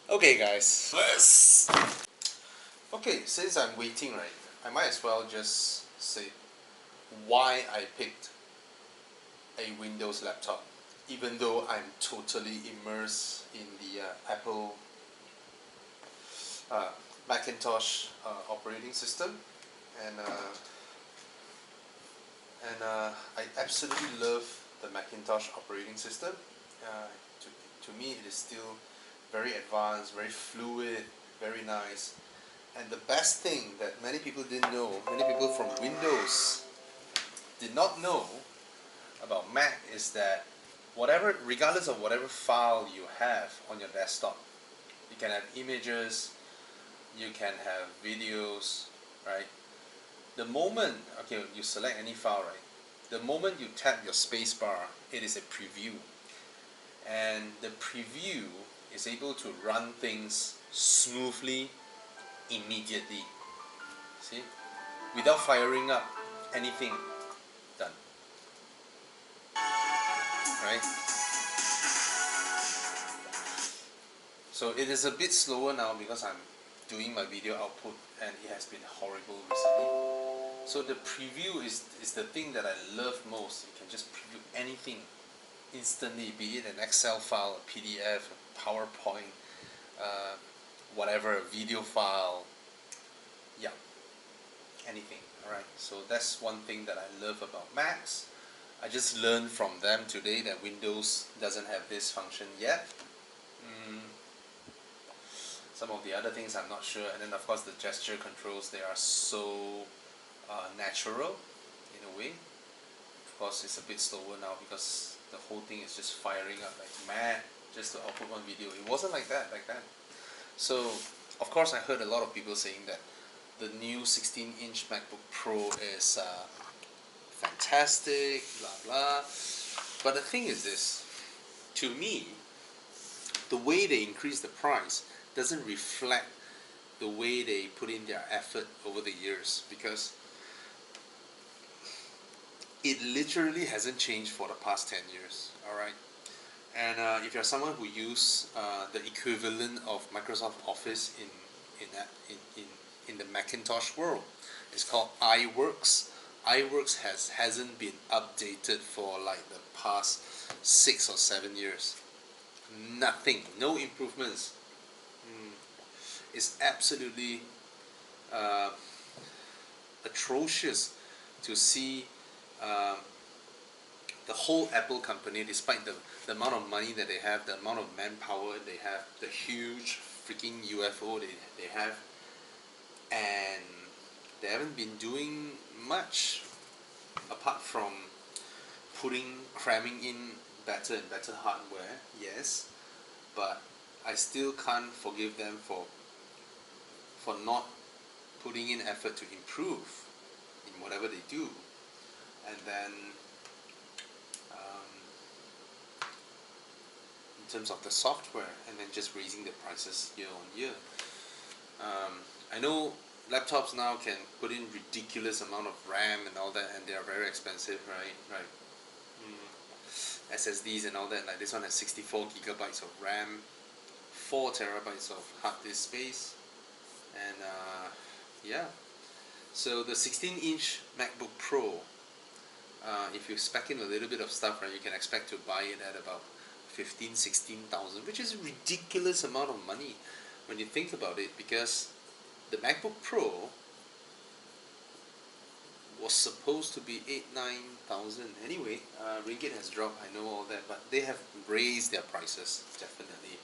Okay guys, okay, since I'm waiting, right, I might as well just say why I picked a Windows laptop, even though I'm totally immersed in the Apple uh, Macintosh operating system, and I absolutely love the Macintosh operating system. Uh, to me, it is still very advanced, very fluid, very nice. And the best thing that many people didn't know, many people from Windows did not know about Mac is that whatever, regardless of whatever file you have on your desktop, you can have images, you can have videos, right? The moment, okay, you select any file, right? The moment you tap your space bar, it is a preview. And the preview is able to run things smoothly, immediately. See? Without firing up anything. Done. Right? So it is a bit slower now because I'm doing my video output and it has been horrible recently. So the preview is the thing that I love most. You can just preview anything instantly, be it an Excel file, a PDF, a PowerPoint, uh, whatever, a video file, yeah, anything. Alright, so that's one thing that I love about Macs. I just learned from them today that Windows doesn't have this function yet. Some of the other things I'm not sure, and then of course the gesture controls, they are so natural in a way. Of course it's a bit slower now because the whole thing is just firing up like mad just to output one video. It wasn't like that back then. So of course I heard a lot of people saying that the new 16-inch MacBook Pro is fantastic, blah blah. But the thing is this, to me, the way they increase the price doesn't reflect the way they put in their effort over the years, because it literally hasn't changed for the past 10 years. Alright, and if you're someone who use the equivalent of Microsoft Office in the Macintosh world, it's called iWorks. iWorks hasn't been updated for like the past 6 or 7 years. Nothing, no improvements. It's absolutely uh, atrocious to see the whole Apple company, despite the amount of money that they have, the amount of manpower they have, the huge freaking UFO they have, and they haven't been doing much apart from cramming in better and better hardware, yes, but I still can't forgive them for not putting in effort to improve in whatever they do, and then in terms of the software, and then just raising the prices year on year. I know laptops now can put in ridiculous amount of RAM and all that, and they are very expensive, right? SSDs and all that. Like this one has 64 gigabytes of RAM, 4 terabytes of hard disk space, and yeah. So the 16-inch MacBook Pro, if you spec in a little bit of stuff, right, you can expect to buy it at about 16,000, which is a ridiculous amount of money when you think about it, because the MacBook Pro was supposed to be 8,000-9,000 anyway. Ringgit has dropped, I know all that, but they have raised their prices definitely.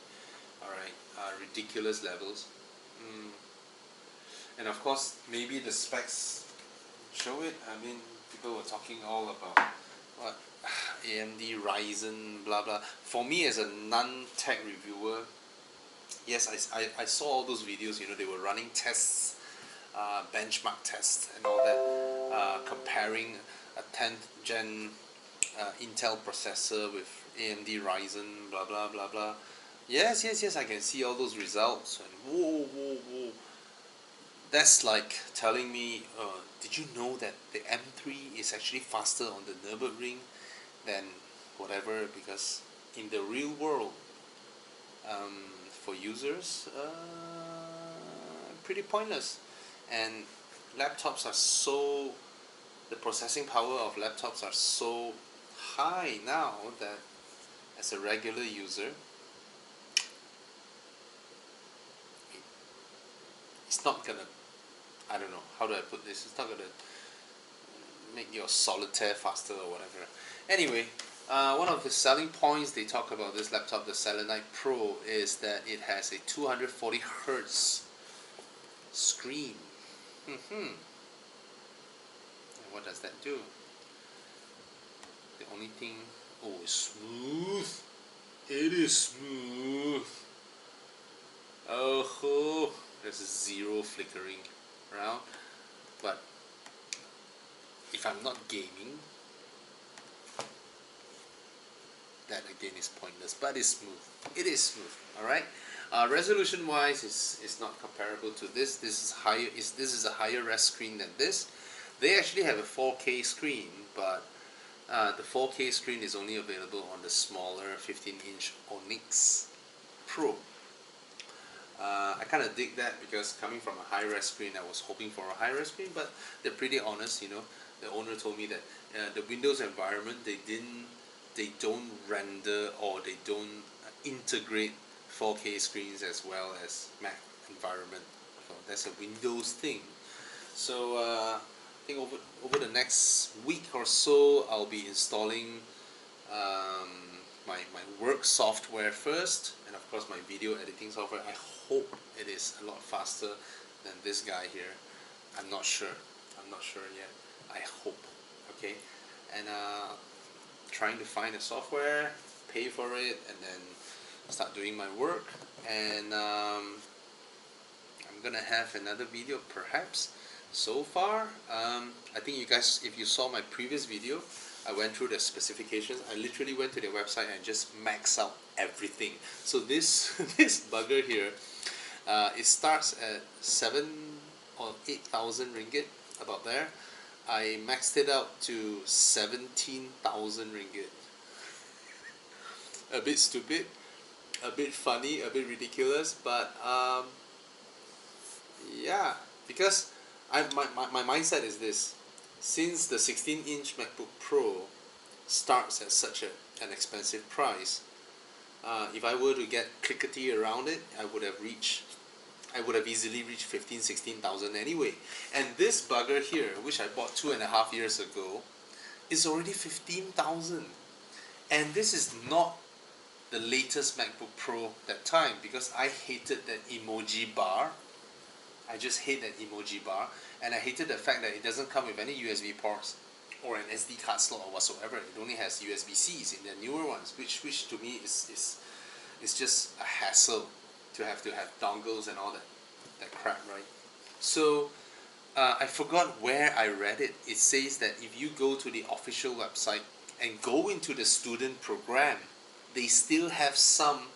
Alright, ridiculous levels. And of course, maybe the specs show it. I mean, people were talking all about what AMD Ryzen, blah blah. For me, as a non-tech reviewer, yes, I saw all those videos. You know, they were running tests, benchmark tests, and all that, comparing a 10th gen Intel processor with AMD Ryzen, blah blah blah blah. Yes, I can see all those results, and whoa. That's like telling me, did you know that the M3 is actually faster on the Nürburgring than whatever? Because in the real world, for users, pretty pointless. And laptops are so, the processing power of laptops are so high now that as a regular user, it's not gonna, I don't know, how do I put this? It's not gonna make your solitaire faster or whatever. Anyway, one of the selling points they talk about this laptop, the Selenite Pro, is that it has a 240 hertz screen. And what does that do? The only thing, oh, it's smooth. It is smooth. Oh, there's zero flickering around. But if I'm not gaming, that again is pointless. But it's smooth. It is smooth. All right. Resolution wise, is not comparable to this. This is higher. This is a higher res screen than this. They actually have a 4K screen, but the 4K screen is only available on the smaller 15-inch Onyx Pro. I kind of dig that because coming from a high-res screen, I was hoping for a high-res screen, but they're pretty honest. You know, the owner told me that the Windows environment, they don't render or they don't integrate 4K screens as well as Mac environment. So that's a Windows thing. So I think over the next week or so, I'll be installing my work software first, and of course my video editing software. I hope it is a lot faster than this guy here. I'm not sure yet. I hope. Okay. And trying to find a software, pay for it, and then start doing my work. And I'm gonna have another video perhaps. So far, I think you guys, if you saw my previous video, I went through the specifications. I literally went to their website and just maxed out everything. So this this bugger here, it starts at 7 or 8,000 ringgit, about there. I maxed it out to 17,000 ringgit. A bit stupid, a bit funny, a bit ridiculous, but yeah, because my mindset is this: since the 16-inch MacBook Pro starts at such an expensive price, if I were to get clickety around it, I would have easily reached 15, 16,000 anyway. And this bugger here, which I bought 2.5 years ago, is already 15,000. And this is not the latest MacBook Pro that time, because I hated that emoji bar. I just hate that emoji bar, and I hated the fact that it doesn't come with any USB ports or an SD card slot or whatsoever. It only has USB-Cs in the newer ones, which to me is just a hassle to have dongles and all that crap, right? So I forgot where I read it. It says that if you go to the official website and go into the student program, they still have some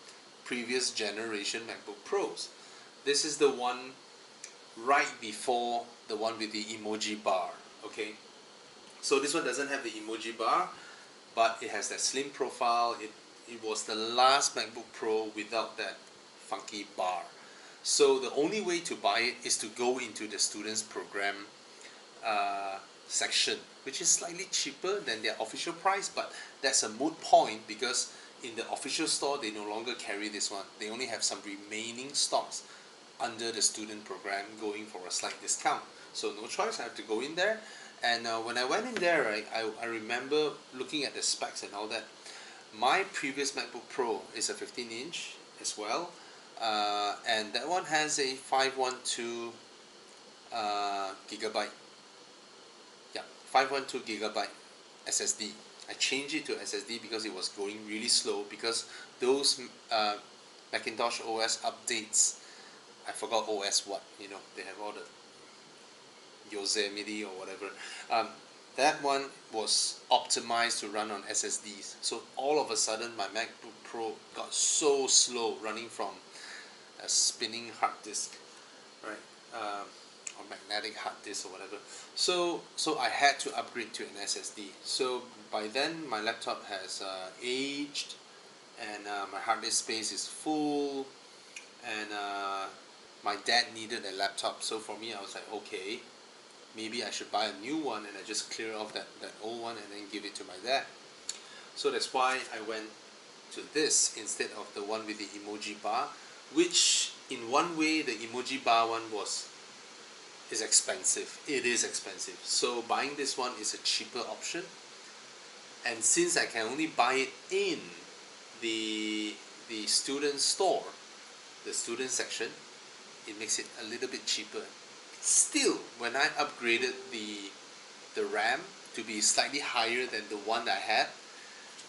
previous generation MacBook Pros. This is the one right before the one with the emoji bar, okay? So this one doesn't have the emoji bar, but it has that slim profile. It was the last MacBook Pro without that funky bar. So the only way to buy it is to go into the students program section, which is slightly cheaper than their official price, but that's a moot point because in the official store they no longer carry this one. They only have some remaining stocks under the student program going for a slight discount. So no choice, I have to go in there. And when I went in there, right, I remember looking at the specs and all that. My previous MacBook Pro is a 15-inch as well, and that one has a 512 gigabyte. Yeah, 512 gigabyte SSD. I changed it to SSD because it was going really slow, because those Macintosh OS updates, I forgot OS what, you know, they have all the Yosemite or whatever. That one was optimized to run on SSDs. So all of a sudden my MacBook Pro got so slow running from a spinning hard disk, right? Or magnetic hard disk or whatever. So I had to upgrade to an SSD. So by then my laptop has aged, and my hard disk space is full. my dad needed a laptop, so for me I was like, okay, maybe I should buy a new one, and I just clear off that old one and then give it to my dad. So that's why I went to this instead of the one with the emoji bar, which in one way the emoji bar one is expensive. It is expensive. So buying this one is a cheaper option. And since I can only buy it in the student store, the student section, it makes it a little bit cheaper. Still, when I upgraded the RAM to be slightly higher than the one that I had,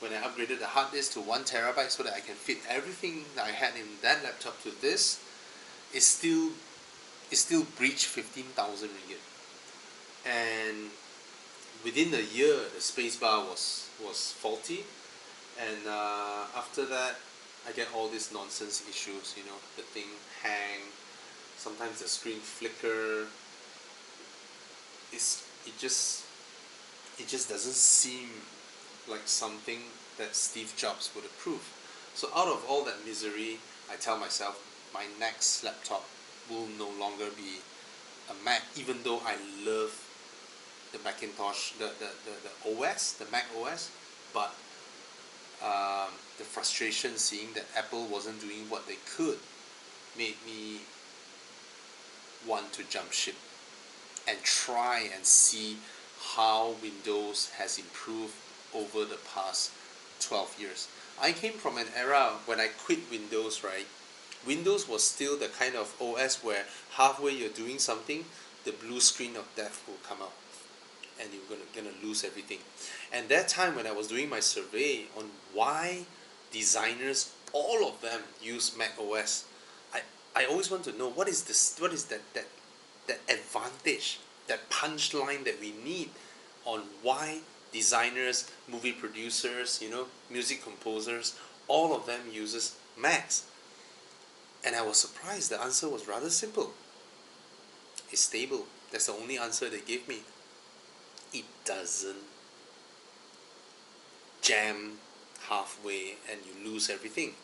when I upgraded the hard disk to 1 terabyte so that I can fit everything that I had in that laptop to this, it still breached 15,000 ringgit. And within a year, the spacebar was faulty, and after that, I get all these nonsense issues. You know, the thing hang, sometimes the screen flicker. It just doesn't seem like something that Steve Jobs would approve. So out of all that misery, I tell myself my next laptop will no longer be a Mac, even though I love the Macintosh, the OS, the Mac OS, but the frustration seeing that Apple wasn't doing what they could made me want to jump ship and try and see how Windows has improved over the past 12 years. I came from an era when I quit Windows, right? Windows was still the kind of OS where halfway you're doing something, the blue screen of death will come out and you're gonna lose everything. And that time when I was doing my survey on why designers, all of them, use Mac OS, I always want to know what is that advantage, that punchline that we need on why designers, movie producers, you know, music composers, all of them uses Macs. And I was surprised. The answer was rather simple. It's stable. That's the only answer they gave me. It doesn't jam halfway and you lose everything.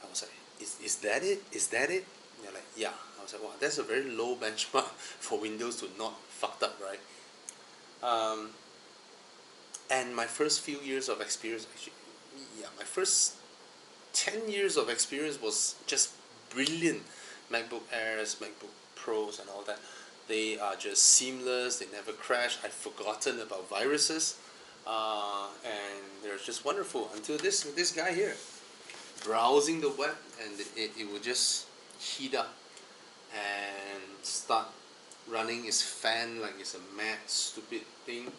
I was like, is that it? Is that it? And they're like, yeah. I was like, wow, that's a very low benchmark for Windows to not fucked up, right? And my first few years of experience, actually, yeah, my first 10 years of experience was just brilliant. MacBook Airs, MacBook Pros and all that. They are just seamless, they never crash. I'd forgotten about viruses. And they're just wonderful until this guy here. Browsing the web and it would just heat up and start running its fan like it's a mad stupid thing.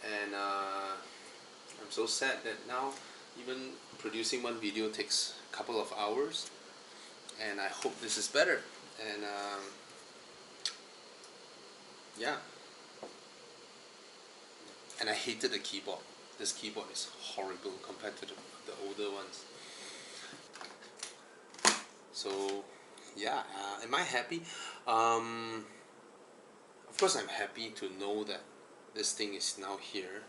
And I'm so sad that now even producing one video takes a couple of hours, and I hope this is better. And yeah, and I hated the keyboard. This keyboard is horrible compared to the older ones. So yeah, am I happy? Of course I'm happy to know that this thing is now here,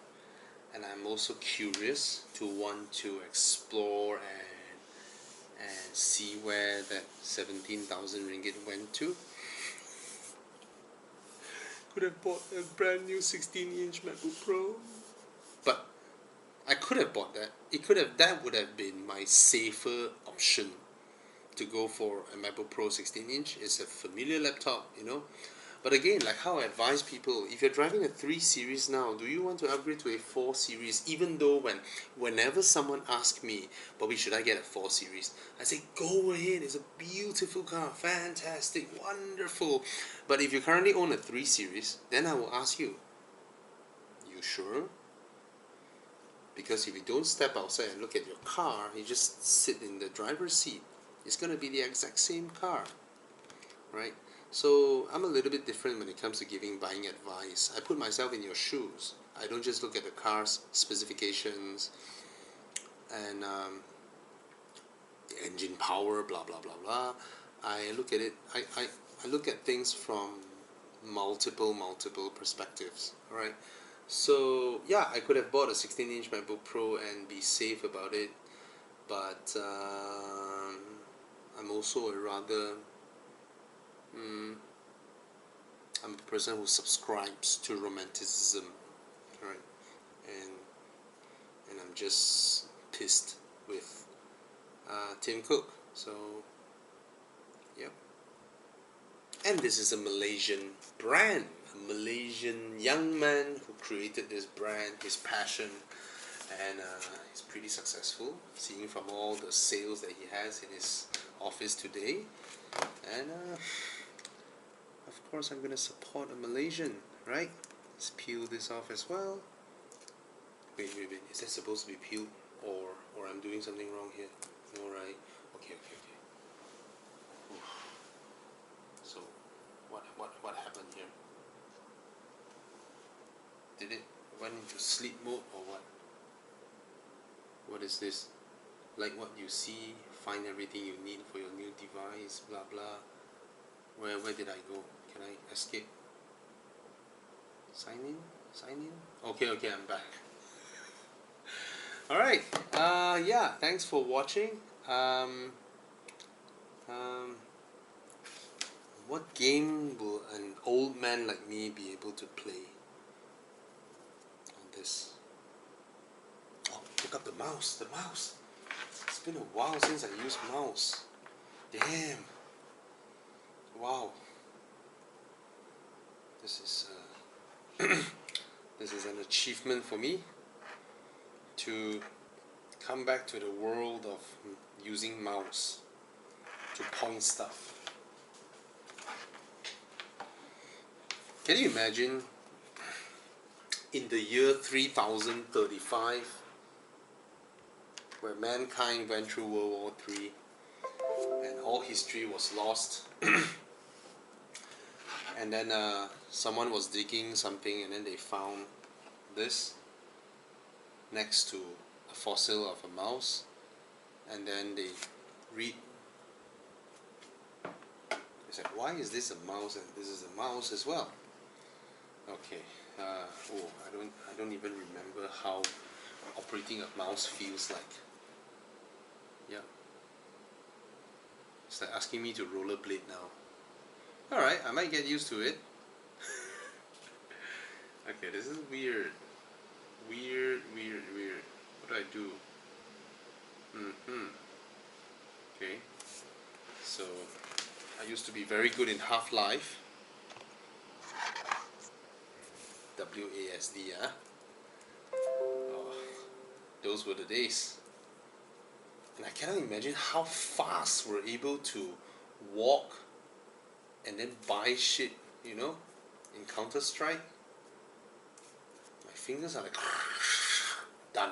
and I'm also curious to want to explore and see where that 17,000 ringgit went to. Could have bought a brand new 16-inch MacBook Pro, but I could have bought that. That would have been my safer option to go for a MacBook Pro 16-inch. It's a familiar laptop, you know. But again, like how I advise people, if you're driving a 3 Series now, do you want to upgrade to a 4 Series? Even though whenever someone asks me, Bobby, should I get a 4 Series? I say, go ahead, it's a beautiful car, fantastic, wonderful. But if you currently own a 3 Series, then I will ask you, you sure? Because if you don't step outside and look at your car, you just sit in the driver's seat, it's going to be the exact same car, right? So I'm a little bit different when it comes to buying advice. I put myself in your shoes. I don't just look at the car's specifications and the engine power, blah blah blah blah. I look at it. I look at things from multiple perspectives. All right. So yeah, I could have bought a 16-inch MacBook Pro and be safe about it, but I'm also a rather I'm a person who subscribes to romanticism, right? And I'm just pissed with Tim Cook. So, yep. And this is a Malaysian brand, a Malaysian young man who created this brand, his passion, and he's pretty successful, seeing from all the sales that he has in his office today. And of course I'm gonna support a Malaysian, right? Let's peel this off as well. Wait, is that supposed to be peeled, or I'm doing something wrong here? No, right? Okay. Oof. So what happened here? Did it went into sleep mode or what? What is this? Like what you see, find everything you need for your new device, blah blah. Where did I go? Can I escape? Sign in? Okay, I'm back. Alright, yeah, thanks for watching. What game will an old man like me be able to play on this? Oh, look up the mouse. It's been a while since I used mouse. Damn. Wow. This is this is an achievement for me to come back to the world of using mouse to point stuff. Can you imagine in the year 3035, where mankind went through World War III and all history was lost, and then someone was digging something and then they found this next to a fossil of a mouse, and then they read, they said, why is this a mouse and this is a mouse as well? Okay, I don't even remember how operating a mouse feels like. Yeah, it's like asking me to rollerblade now. Alright, I might get used to it. Okay, this is weird. Weird. What do I do? Okay, so I used to be very good in Half-Life. WASD, huh? Oh, those were the days. And I cannot imagine how fast we're able to walk and then buy shit, you know, in Counter-Strike. My fingers are like done.